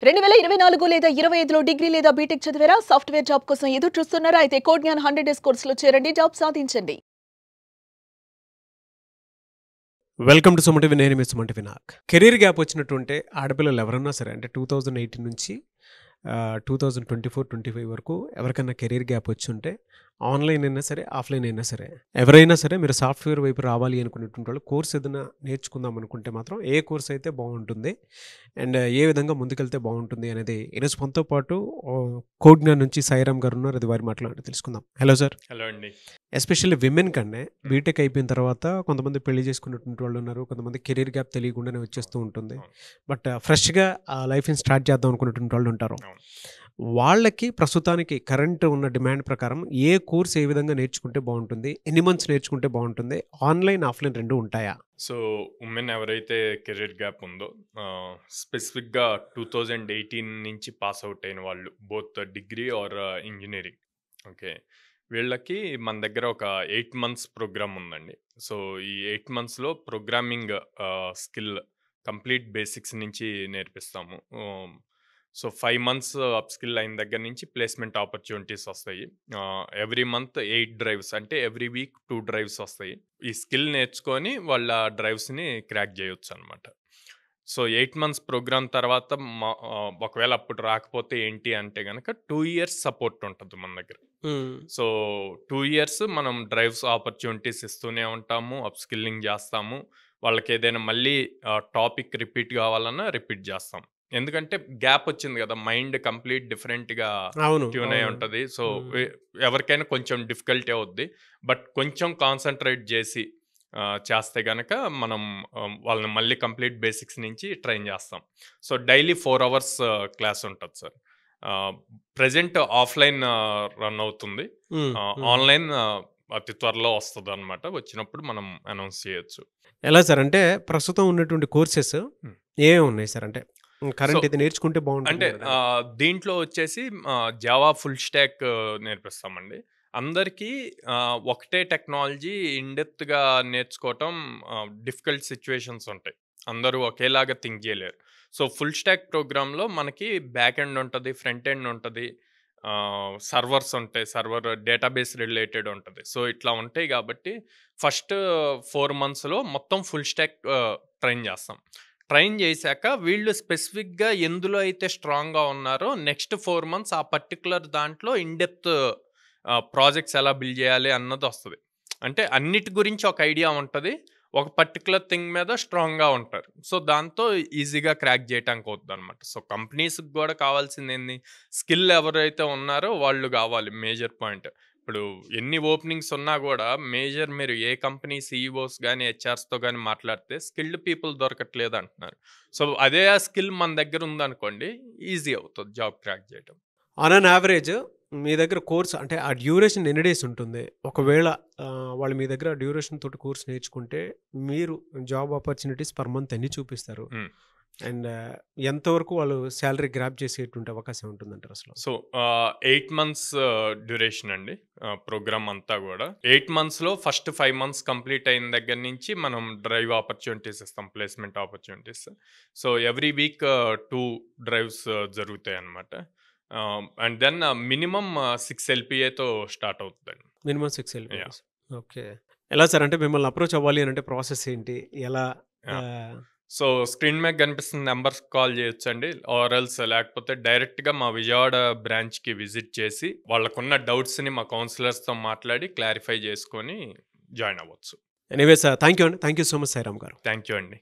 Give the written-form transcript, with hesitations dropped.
2024 లేదా 25లో డిగ్రీ లేదా బీటెక్ చదివారా? సాఫ్ట్‌వేర్ జాబ్ కోసం ఎదురు చూస్తున్నారా? అయితే కోడ్ జ్ఞాన్ 100 డేస్ కోర్సులో చేరండి. జాబ్ సాధించండి. వెల్కమ్ టు సుమన్ నేను మీ సుమన్ వినాయక్. కెరీర్ గ్యాప్ వచ్చినటువంటి ఆడపిల్లలు ఎవరన్నా సరే అంటే 2018 నుంచి 2024-25 వరకు ఎవరికైనా కెరీర్ గ్యాప్ వచ్చి ఉంటే ఆన్లైన్ అయినా సరే ఆఫ్లైన్ అయినా సరే ఎవరైనా సరే మీరు సాఫ్ట్వేర్ వైపు రావాలి అనుకునేటువంటి వాళ్ళు కోర్స్ ఏదైనా నేర్చుకుందాం అనుకుంటే మాత్రం ఏ కోర్స్ అయితే బాగుంటుంది అండ్ ఏ విధంగా ముందుకెళ్తే బాగుంటుంది అనేది ఈరోజు మనతో పాటు కోడ్ జ్ఞాన్ నుంచి సాయిరామ్ గారు ఉన్నారు. అది వారి మాట్లాడి తెలుసుకుందాం. Hello sir. హలో అండి. ఎస్పెషల్లీ విమెన్ కన్నా బీటెక్ అయిపోయిన తర్వాత కొంతమంది పెళ్లి చేసుకున్నటువంటి వాళ్ళు ఉన్నారు, కొంతమంది కెరీర్ గ్యాప్ తెలియకుండానే వచ్చేస్తూ ఉంటుంది. బట్ ఫ్రెష్గా ఆ లైఫ్ని స్టార్ట్ చేద్దాం అనుకున్నటువంటి వాళ్ళు ఉంటారు. వాళ్ళకి ప్రస్తుతానికి కరెంట్ ఉన్న డిమాండ్ ప్రకారం ఏ కోర్స్ ఏ విధంగా నేర్చుకుంటే బాగుంటుంది, ఎన్ని మంత్స్ నేర్చుకుంటే బాగుంటుంది, ఆన్లైన్ ఆఫ్లైన్ రెండు ఉంటాయా? సో ఉమెన్ ఎవరైతే కెరీర్ గ్యాప్ ఉందో స్పెసిఫిక్గా 2018 నుంచి పాస్ అవుట్ అయిన వాళ్ళు both degree or engineering, okay, వీళ్ళకి మన దగ్గర ఒక 8 మంత్స్ ప్రోగ్రామ్ ఉందండి. సో ఈ 8 మంత్స్లో ప్రోగ్రామింగ్ స్కిల్ కంప్లీట్ బేసిక్స్ నుంచి నేర్పిస్తాము. సో 5 మంత్స్ అప్ స్కిల్ అయిన దగ్గర నుంచి ప్లేస్మెంట్ ఆపర్చునిటీస్ వస్తాయి. ఎవ్రీ మంత్ 8 డ్రైవ్స్, అంటే ఎవ్రీ వీక్ 2 డ్రైవ్స్ వస్తాయి. ఈ స్కిల్ నేర్చుకొని వాళ్ళ డ్రైవ్స్ని క్రాక్ చేయొచ్చు అనమాట. సో 8 మంత్స్ ప్రోగ్రామ్ తర్వాత ఒకవేళ అప్పుడు రాకపోతే ఏంటి అంటే కనుక 2 ఇయర్స్ సపోర్ట్ ఉంటుంది మన దగ్గర. సో 2 ఇయర్స్ మనం డ్రైవ్స్ ఆపర్చునిటీస్ ఇస్తూనే ఉంటాము, అప్ స్కిల్లింగ్ చేస్తాము. వాళ్ళకి ఏదైనా మళ్ళీ టాపిక్ రిపీట్ కావాలన్నా రిపీట్ చేస్తాం. ఎందుకంటే గ్యాప్ వచ్చింది కదా, మైండ్ కంప్లీట్ డిఫరెంట్గా ట్యూన్ అయి ఉంటుంది. సో ఎవరికైనా కొంచెం డిఫికల్టీ అవుద్ది, బట్ కొంచెం కాన్సన్ట్రేట్ చేసి చేస్తే కనుక మనం వాళ్ళని మళ్ళీ కంప్లీట్ బేసిక్స్ నుంచి ట్రైన్ చేస్తాం. సో డైలీ 4 hours క్లాస్ ఉంటుంది సార్. ప్రజెంట్ ఆఫ్లైన్ రన్ అవుతుంది, ఆన్లైన్ అతి త్వరలో వస్తుంది అనమాట. వచ్చినప్పుడు మనం అనౌన్స్ చేయొచ్చు. ఎలా సార్ అంటే ప్రస్తుతం ఉన్నటువంటి కోర్సెస్ ఏమేమి ఉన్నాయి సార్? అంటే కరెంట్ ఇది నేర్చుకుంటే బాగుంటుంది అంటే దీంట్లో వచ్చేసి జావా ఫుల్ స్టాక్ నేర్పిస్తామండి. అందరికీ ఒకటే టెక్నాలజీ ఇన్డెప్త్గా నేర్చుకోవటం డిఫికల్ట్ సిచ్యువేషన్స్ ఉంటాయి, అందరూ ఒకేలాగా థింక్ చేయలేరు. సో ఫుల్ స్టాక్ ప్రోగ్రాంలో మనకి బ్యాక్ ఎండ్ ఉంటుంది, ఫ్రంట్ ఎండ్ ఉంటుంది, సర్వర్స్ ఉంటాయి, సర్వర్ డేటాబేస్ రిలేటెడ్ ఉంటుంది. సో ఇట్లా ఉంటాయి కాబట్టి ఫస్ట్ 4 monthsలో మొత్తం ఫుల్ స్టాక్ ట్రైన్ చేస్తాం. ట్రైన్ చేశాక వీళ్ళు స్పెసిఫిక్గా ఎందులో అయితే స్ట్రాంగ్గా ఉన్నారో నెక్స్ట్ 4 months ఆ పర్టికులర్ దాంట్లో ఇన్డెప్త్ ప్రాజెక్ట్స్ ఎలా బిల్డ్ చేయాలి అన్నది వస్తుంది. అంటే అన్నిటి గురించి ఒక ఐడియా ఉంటుంది, ఒక పర్టికులర్ థింగ్ మీద స్ట్రాంగ్గా ఉంటారు. సో దాంతో ఈజీగా క్రాక్ చేయడానికి అవుతుంది అనమాట. సో కంపెనీస్కి కూడా కావాల్సింది ఏంది, స్కిల్ ఎవరైతే ఉన్నారో వాళ్ళు కావాలి. మేజర్ పాయింట్ ఇప్పుడు ఎన్ని ఓపెనింగ్స్ ఉన్నా కూడా మేజర్ మీరు ఏ కంపెనీ సీఈఓస్ కానీ హెచ్ఆర్స్తో కానీ మాట్లాడితే స్కిల్డ్ పీపుల్ దొరకట్లేదు అంటున్నారు. సో అదే ఆ స్కిల్ మన దగ్గర ఉందనుకోండి, ఈజీ అవుతుంది జాబ్ క్రాక్ చేయడం. ఆన్ అన్ యావరేజ్ మీ దగ్గర కోర్స్ అంటే ఆ డ్యూరేషన్ ఎన్ని డేస్ ఉంటుంది? ఒకవేళ వాళ్ళు మీ దగ్గర డ్యూరేషన్ తోటి కోర్స్ నేర్చుకుంటే మీరు జాబ్ ఆపర్చునిటీస్ పర్ మంత్ ఎన్ని చూపిస్తారు అండ్ ఎంతవరకు వాళ్ళు శాలరీ గ్రాప్ చేసేటువంటి అవకాశం ఉంటుందంటారు అసలు? సో 8 months డ్యూరేషన్ అండి ప్రోగ్రామ్ అంతా కూడా. 8 monthsలో ఫస్ట్ 5 months కంప్లీట్ అయిన దగ్గర నుంచి మనం డ్రైవ్ ఆపర్చునిటీస్ ఇస్తాం, placement opportunities. So every week 2 drives జరుగుతాయి అన్నమాట. అండ్ దెన్ మినిమం 6 LPAతో స్టార్ట్ అవుతుందండి. Minimum 6 LPA. ఓకే. ఎలా సార్ అంటే మిమ్మల్ని అప్రోచ్ అవ్వాలి అంటే ప్రాసెస్ ఏంటి, ఎలా? సో స్క్రీన్ మీద కనిపిస్తున్న నెంబర్స్ కాల్ చేయొచ్చండి, ఆర్ఎల్స్ లేకపోతే డైరెక్ట్గా మా విజయవాడ బ్రాంచ్కి విజిట్ చేసి వాళ్ళకున్న డౌట్స్ని మా కౌన్సిలర్స్తో మాట్లాడి క్లారిఫై చేసుకొని జాయిన్ అవ్వచ్చు. ఎనీవేస్ థ్యాంక్ యూ అండి. Thank you so much Sairam గారు. థ్యాంక్ యూ అండి.